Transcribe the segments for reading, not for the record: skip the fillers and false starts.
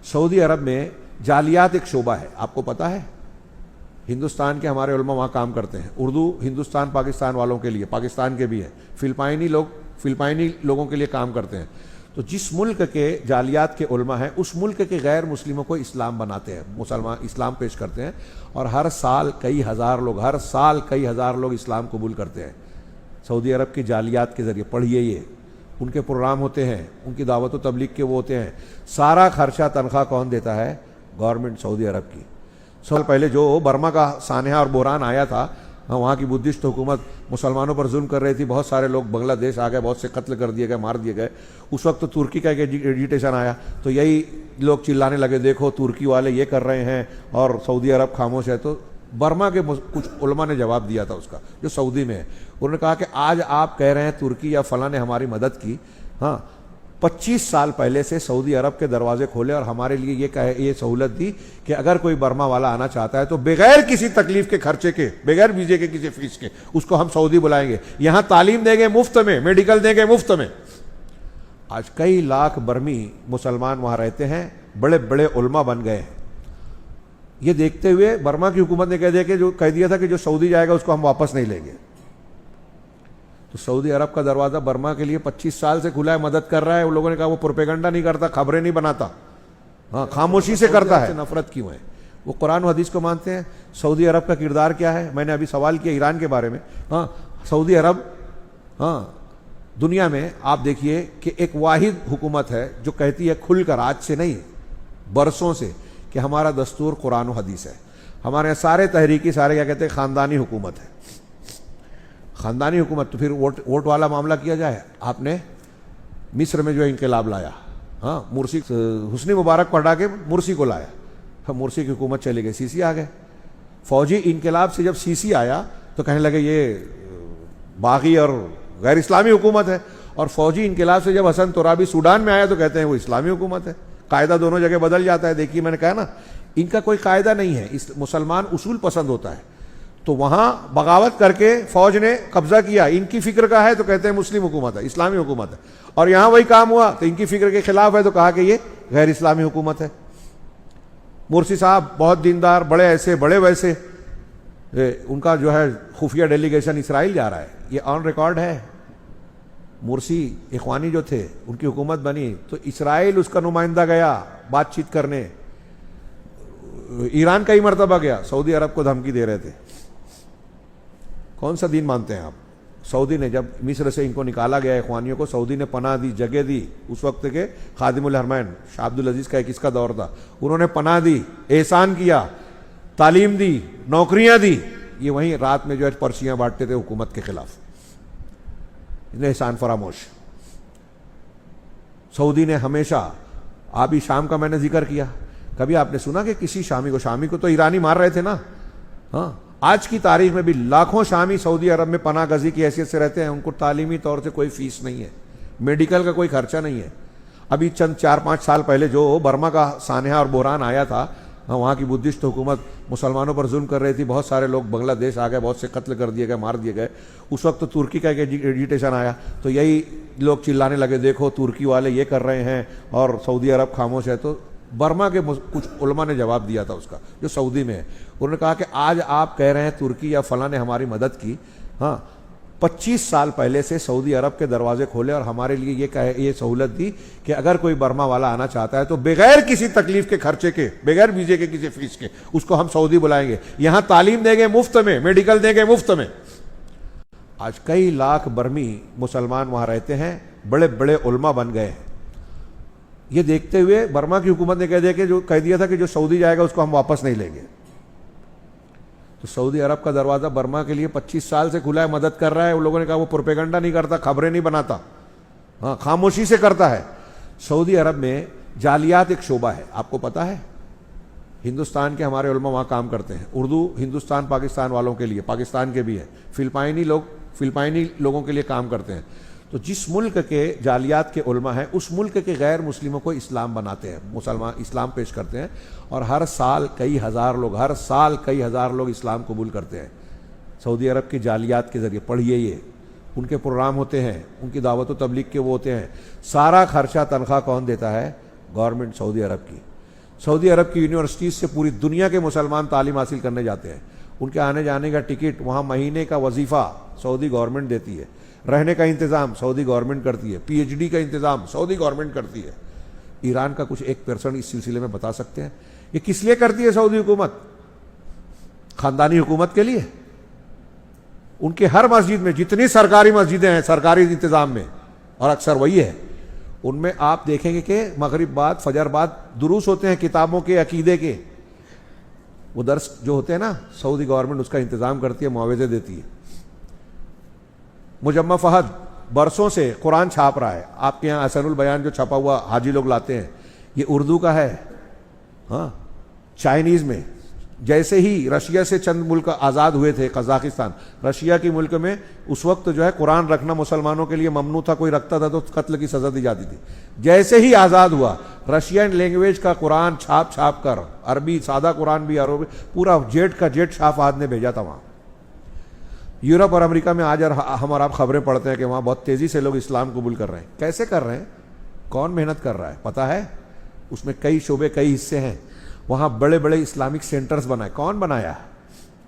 Saudi अरब में जालियात एक शोबा है, आपको पता है। हिंदुस्तान के हमारे उलमा वहाँ काम करते हैं। उर्दू हिंदुस्तान पाकिस्तान वालों के लिए, पाकिस्तान के भी है, फिलिपाइनी लोगों के लिए काम करते हैं। तो जिस मुल्क के जालियात के उलमा हैं उस मुल्क के गैर मुस्लिमों को इस्लाम बनाते हैं, मुसलमान इस्लाम पेश करते हैं, और हर साल कई हज़ार लोग इस्लाम कबूल करते हैं सऊदी अरब की जालियात के ज़रिए। पढ़िए, ये उनके प्रोग्राम होते हैं, उनकी दावत व तबलीग के वो होते हैं। सारा खर्चा तनख्वाह कौन देता है? गवर्नमेंट सऊदी अरब की। साल पहले जो बर्मा का सानहा और बुहरान आया था, वहाँ की बुद्धिस्ट हुकूमत मुसलमानों पर जुल्म कर रही थी, बहुत सारे लोग बांग्लादेश आ गए, बहुत से कत्ल कर दिए गए, मार दिए गए। उस वक्त तो तुर्की का एक एजिटेशन आया, तो यही लोग चिल्लाने लगे, देखो तुर्की वाले ये कर रहे हैं और सऊदी अरब खामोश है। तो बर्मा के कुछ उलमा ने जवाब दिया था उसका, जो सऊदी में है। उन्होंने कहा कि आज आप कह रहे हैं तुर्की या फलां ने हमारी मदद की, हाँ 25 साल पहले से सऊदी अरब के दरवाजे खोले और हमारे लिए ये सहूलत दी कि अगर कोई बर्मा वाला आना चाहता है तो बगैर किसी तकलीफ के खर्चे के, बगैर वीजे के, किसी फीस के, उसको हम सऊदी बुलाएंगे, यहां तालीम देंगे मुफ्त में, मेडिकल देंगे मुफ्त में। आज कई लाख बर्मी मुसलमान वहां रहते हैं, बड़े बड़े उलमा बन गए हैं। ये देखते हुए बर्मा की हुकूमत ने कह दिया था कि जो सऊदी जाएगा उसको हम वापस नहीं लेंगे। तो सऊदी अरब का दरवाज़ा बर्मा के लिए 25 साल से खुला है, मदद कर रहा है। उन लोगों ने कहा वो प्रोपेगेंडा नहीं करता, खबरें नहीं बनाता, हाँ खामोशी से करता है। नफरत क्यों है? वो कुरान और हदीस को मानते हैं। सऊदी अरब का किरदार क्या है? मैंने अभी सवाल किया ईरान के बारे में। हाँ सऊदी अरब, हाँ दुनिया में आप देखिए कि एक वाहिद हुकूमत है जो कहती है खुलकर, आज से नहीं बरसों से, कि हमारा दस्तूर कुरान और हदीस है। हमारे यहाँ सारे तहरीकी सारे क्या कहते हैं, ख़ानदानी हुकूमत है। ख़ानदानी हुकूमत, तो फिर वोट वाला मामला किया जाए। आपने मिस्र में जो इनकलाब लाया, हाँ मुर्सी, हुस्नी मुबारक को हटा के मुर्सी को लाया, हाँ मुर्सी की हुकूमत चली गई, सीसी आ गए। फौजी इनकलाब से जब सीसी आया तो कहने लगे ये बागी और गैर इस्लामी हुकूमत है, और फौजी इनकलाब से जब हसन तुराबी सूडान में आया तो कहते हैं वो इस्लामी हुकूमत है। कायदा दोनों जगह बदल जाता है। देखिए मैंने कहा ना, इनका कोई कायदा नहीं है। इस मुसलमान उसूल पसंद होता है, तो वहां बगावत करके फौज ने कब्जा किया। इनकी फिक्र का है तो कहते हैं मुस्लिम हुकूमत है, इस्लामी हुकूमत है, और यहां वही काम हुआ तो इनकी फिक्र के खिलाफ है तो कहा कि ये गैर इस्लामी हुकूमत है। मुर्सी साहब बहुत दीनदार, बड़े ऐसे बड़े वैसे, उनका जो है खुफिया डेलीगेशन इसराइल जा रहा है, ये ऑन रिकॉर्ड है। मुर्सी इखवानी जो थे, उनकी हुकूमत बनी तो इसराइल उसका नुमाइंदा गया बातचीत करने, ईरान का ही मर्तबा गया, सऊदी अरब को धमकी दे रहे थे। कौन सा दीन मानते हैं आप? सऊदी ने जब मिस्र से इनको निकाला गया इखवानियों को, सऊदी ने पनाह दी, जगह दी। उस वक्त के खादिमुल हरमैन शाह अब्दुल अजीज का एक इसका दौर था, उन्होंने पनाह दी, एहसान किया, तालीम दी, नौकरियां दी। ये वहीं रात में जो है पर्चियां बांटते थे हुकूमत के खिलाफ, एहसान फरामोश। सऊदी ने हमेशा, अभी शाम का मैंने जिक्र किया, कभी आपने सुना कि किसी शामी को तो ईरानी मार रहे थे ना? हाँ आज की तारीख में भी लाखों शामी सऊदी अरब में पनाह गजी की हैसियत से रहते हैं। उनको तालीमी तौर से कोई फीस नहीं है, मेडिकल का कोई खर्चा नहीं है। अभी चंद 4-5 साल पहले जो बर्मा का सानहा और बुहरान आया था, वहाँ की बुद्धिस्ट हुकूमत मुसलमानों पर जुल्म कर रही थी, बहुत सारे लोग बांग्लादेश आ गए, बहुत से कत्ल कर दिए गए, मार दिए गए। उस वक्त तो तुर्की का एक एजिटेशन आया, तो यही लोग चिल्लाने लगे, देखो तुर्की वाले ये कर रहे हैं और सऊदी अरब खामोश है। तो बर्मा के कुछ उलमा ने जवाब दिया था उसका, जो सऊदी में है। उन्होंने कहा कि आज आप कह रहे हैं तुर्की या फलां ने हमारी मदद की, हाँ 25 साल पहले से सऊदी अरब के दरवाजे खोले और हमारे लिए ये सहूलत दी कि अगर कोई बर्मा वाला आना चाहता है तो बगैर किसी तकलीफ के खर्चे के, बगैर वीजे के, किसी फीस के, उसको हम सऊदी बुलाएंगे, यहां तालीम देंगे मुफ्त में, मेडिकल देंगे मुफ्त में। आज कई लाख बर्मी मुसलमान वहां रहते हैं, बड़े बड़े उलमा बन गए हैं। ये देखते हुए बर्मा की हुकूमत ने कह दिया था कि जो सऊदी जाएगा उसको हम वापस नहीं लेंगे। तो सऊदी अरब का दरवाज़ा बर्मा के लिए 25 साल से खुला है, मदद कर रहा है। उन लोगों ने कहा वो प्रोपेगेंडा नहीं करता, खबरें नहीं बनाता, हाँ खामोशी से करता है। सऊदी अरब में जालियात एक शोबा है, आपको पता है। हिंदुस्तान के हमारे उलमा वहाँ काम करते हैं। उर्दू हिंदुस्तान पाकिस्तान वालों के लिए, पाकिस्तान के भी है, फिलिपाइनी लोगों के लिए काम करते हैं। तो जिस मुल्क के जालियात के उलमा हैं उस मुल्क के गैर मुस्लिमों को इस्लाम बनाते हैं, मुसलमान इस्लाम पेश करते हैं, और हर साल कई हज़ार लोग इस्लाम कबूल करते हैं सऊदी अरब की जालियात के ज़रिए। पढ़िए, ये उनके प्रोग्राम होते हैं, उनकी दावत व तबलीग के वो होते हैं। सारा खर्चा तनख्वाह कौन देता है? गवर्नमेंट सऊदी अरब की। सऊदी अरब की यूनिवर्सिटीज से पूरी दुनिया के मुसलमान तालीम हासिल करने जाते हैं। उनके आने जाने का टिकट, वहाँ महीने का वजीफा सऊदी गवर्नमेंट देती है, रहने का इंतज़ाम सऊदी गवर्नमेंट करती है, पीएचडी का इंतज़ाम सऊदी गवर्नमेंट करती है। ईरान का कुछ 1% इस सिलसिले में बता सकते हैं? ये किस लिए करती है सऊदी हुकूमत? खानदानी हुकूमत के लिए। उनके हर मस्जिद में, जितनी सरकारी मस्जिदें हैं सरकारी इंतज़ाम में, और अक्सर वही है, उनमें आप देखेंगे कि मगरिब बाद, फजर बाद दुरूस होते हैं किताबों के, अकीदे के। वो दर्स जो होते हैं ना, सऊदी गवर्नमेंट उसका इंतज़ाम करती है, मुआवजे देती है। मुजम्मा फहद बरसों से कुरान छाप रहा है। आपके यहाँ अहसनुल बयान जो छपा हुआ हाजी लोग लाते हैं, ये उर्दू का है। हाँ, चाइनीज़ में। जैसे ही रशिया से चंद मुल्क आज़ाद हुए थे, कजाकिस्तान, रशिया के मुल्क में उस वक्त जो है कुरान रखना मुसलमानों के लिए ममनू था। कोई रखता था तो कत्ल की सज़ा दी जाती थी। जैसे ही आज़ाद हुआ, रशियन लैंग्वेज का कुरान छाप छाप कर, अरबी, सादा कुरान भी अरबी, पूरा जेट का जेट शाह फहद ने भेजा था वहाँ। यूरोप और अमेरिका में आज हम और आप खबरें पढ़ते हैं कि वहाँ बहुत तेज़ी से लोग इस्लाम कबूल कर रहे हैं। कैसे कर रहे हैं? कौन मेहनत कर रहा है पता है? उसमें कई शोबे, कई हिस्से हैं। वहाँ बड़े बड़े इस्लामिक सेंटर्स बनाए। कौन बनाया?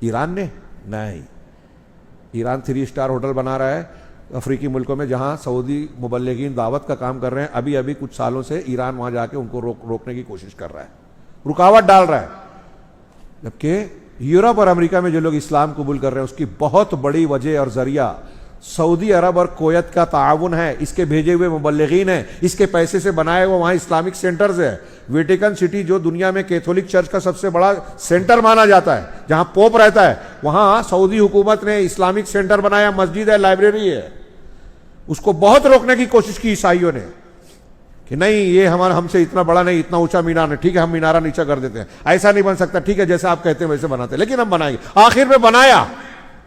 ईरान ने? नहीं। ईरान 3 स्टार होटल बना रहा है अफ्रीकी मुल्कों में, जहाँ सऊदी मुबल्लिगीन दावत का काम कर रहे हैं। अभी अभी कुछ सालों से ईरान वहाँ जाके उनको रोकने की कोशिश कर रहा है, रुकावट डाल रहा है। जबकि यूरोप और अमेरिका में जो लोग इस्लाम कबूल कर रहे हैं, उसकी बहुत बड़ी वजह और जरिया सऊदी अरब और कुवैत का ताउन है। इसके भेजे हुए मुबल्लिगीन हैं, इसके पैसे से बनाए हुए वहाँ इस्लामिक सेंटर्स है। वेटिकन सिटी जो दुनिया में कैथोलिक चर्च का सबसे बड़ा सेंटर माना जाता है, जहाँ पोप रहता है, वहाँ सऊदी हुकूमत ने इस्लामिक सेंटर बनाया, मस्जिद है, लाइब्रेरी है। उसको बहुत रोकने की कोशिश की ईसाइयों ने कि नहीं, ये हमारा हमसे इतना बड़ा नहीं, इतना ऊंचा मीनार नहीं, ठीक है हम मीनारा नीचा कर देते हैं, ऐसा नहीं बन सकता, ठीक है जैसे आप कहते हैं वैसे बनाते हैं, लेकिन हम बनाएंगे। आखिर में बनाया।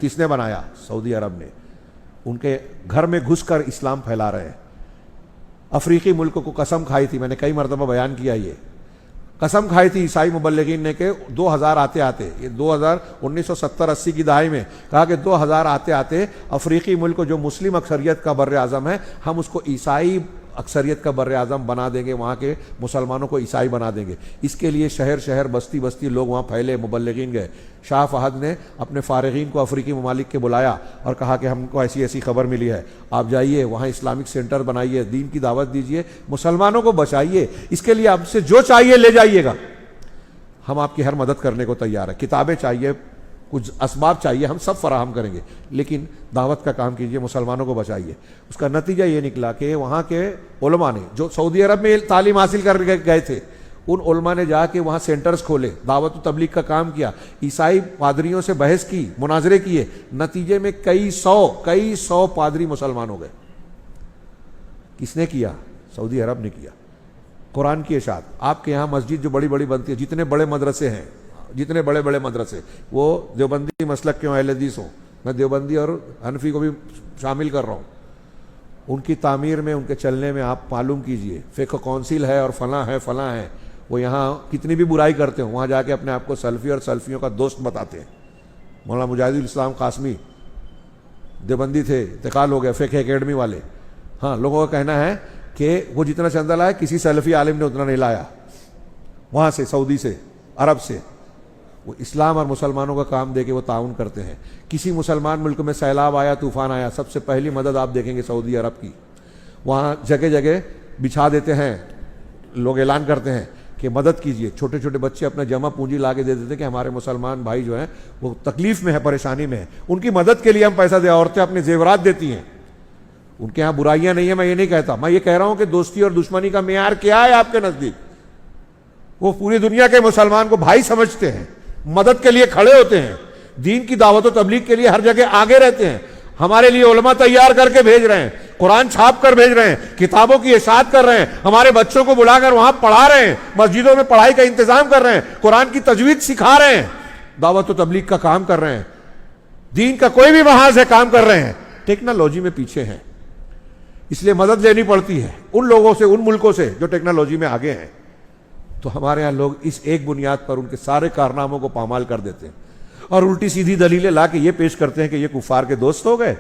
किसने बनाया? सऊदी अरब ने। उनके घर में घुसकर इस्लाम फैला रहे हैं। अफ्रीकी मुल्कों को कसम खाई थी, मैंने कई मरतबा बयान किया, ये कसम खाई थी ईसाई मुबल्लिगीन ने कि 2000 आते आते, ये 1970-80 की दहाई में कहा कि 2000 आते आते अफ्रीकी मुल्क जो मुस्लिम अक्सरियत का बर आज़म है, हम उसको ईसाई अक्सरियत का बर आज़म बना देंगे, वहाँ के मुसलमानों को ईसाई बना देंगे। इसके लिए शहर शहर, बस्ती बस्ती लोग वहाँ फैले, मुबल्लिगीन गए। शाह फहद ने अपने फारिगीन को अफ्रीकी ममालिक के बुलाया और कहा कि हमको ऐसी ऐसी खबर मिली है, आप जाइए वहाँ इस्लामिक सेंटर बनाइए, दीन की दावत दीजिए, मुसलमानों को बचाइए, इसके लिए आपसे जो चाहिए ले जाइएगा, हम आपकी हर मदद करने को तैयार है। किताबें चाहिए, कुछ असबाब चाहिए, हम सब फराहम करेंगे, लेकिन दावत का काम कीजिए, मुसलमानों को बचाइए। उसका नतीजा ये निकला कि वहाँ के उलमा ने, जो सऊदी अरब में तालीम हासिल कर गए थे, उन उलमा ने जाके वहाँ सेंटर्स खोले, दावत व तबलीग का काम किया, ईसाई पादरियों से बहस की, मुनाजरे किए। नतीजे में कई सौ पादरी मुसलमान हो गए। किसने किया? सऊदी अरब ने किया। कुरान की इशाअत। आपके यहाँ मस्जिद जो बड़ी बड़ी बनती है, जितने बड़े मदरसे हैं, जितने बड़े बड़े मदरसे, वो देवबंदी मसलक के अहले हदीस हों, मैं देवबंदी और हनफी को भी शामिल कर रहा हूँ, उनकी तामीर में, उनके चलने में आप मालूम कीजिए, फ़िक़्ह कौंसिल है और फलां है, वो यहाँ कितनी भी बुराई करते हो, वहाँ जाके अपने आप को सल्फ़ी और सल्फ़ियों का दोस्त बताते हैं। मौलाना मुजाहिदुल इस्लाम कासमी देवबंदी थे, इंतकाल हो गए, फ़िक़्ह एकेडमी वाले। हाँ, लोगों का कहना है कि वो जितना चंदा लाया किसी सलफ़ी आलिम ने उतना नहीं लाया, वहाँ से, सऊदी से, अरब से। वो इस्लाम और मुसलमानों का काम देके वो ताउन करते हैं। किसी मुसलमान मुल्क में सैलाब आया, तूफ़ान आया, सबसे पहली मदद आप देखेंगे सऊदी अरब की। वहाँ जगह जगह बिछा देते हैं, लोग ऐलान करते हैं कि मदद कीजिए। छोटे छोटे बच्चे अपना जमा पूंजी ला के दे देते हैं कि हमारे मुसलमान भाई जो हैं वो तकलीफ़ में है, परेशानी में है, उनकी मदद के लिए हम पैसा दें। औरतें अपने जेवरात देती हैं। उनके यहाँ बुराइयाँ नहीं है, मैं ये नहीं कहता, मैं ये कह रहा हूँ कि दोस्ती और दुश्मनी का मेयार क्या है आपके नज़दीक? वो पूरी दुनिया के मुसलमान को भाई समझते हैं, मदद के लिए खड़े होते हैं, दीन की दावत और तबलीग के लिए हर जगह आगे रहते हैं। हमारे लिए उलमा तैयार करके भेज रहे हैं, कुरान छाप कर भेज रहे हैं, किताबों की इशाअत कर रहे हैं, हमारे बच्चों को बुलाकर वहां पढ़ा रहे हैं, मस्जिदों में पढ़ाई का इंतजाम कर रहे हैं, कुरान की तजवीद सिखा रहे हैं, दावत और तबलीग का काम कर रहे हैं, दीन का कोई भी महाज है काम कर रहे हैं। टेक्नोलॉजी में पीछे हैं, इसलिए मदद लेनी पड़ती है उन लोगों से, उन मुल्कों से जो टेक्नोलॉजी में आगे हैं। तो हमारे यहाँ लोग इस एक बुनियाद पर उनके सारे कारनामों को पामाल कर देते हैं और उल्टी सीधी दलीलें ला के ये पेश करते हैं कि ये कुफार के दोस्त हो गए।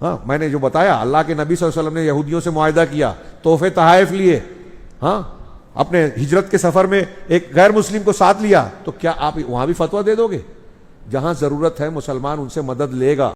हाँ, मैंने जो बताया, अल्लाह के नबी सल्लल्लाहु अलैहि वसल्लम ने यहूदियों से मुआहिदा किया, तोहफे तहाइफ लिए, हाँ, अपने हिजरत के सफर में एक गैर मुस्लिम को साथ लिया, तो क्या आप वहां भी फतवा दे दोगे? जहां जरूरत है मुसलमान उनसे मदद लेगा।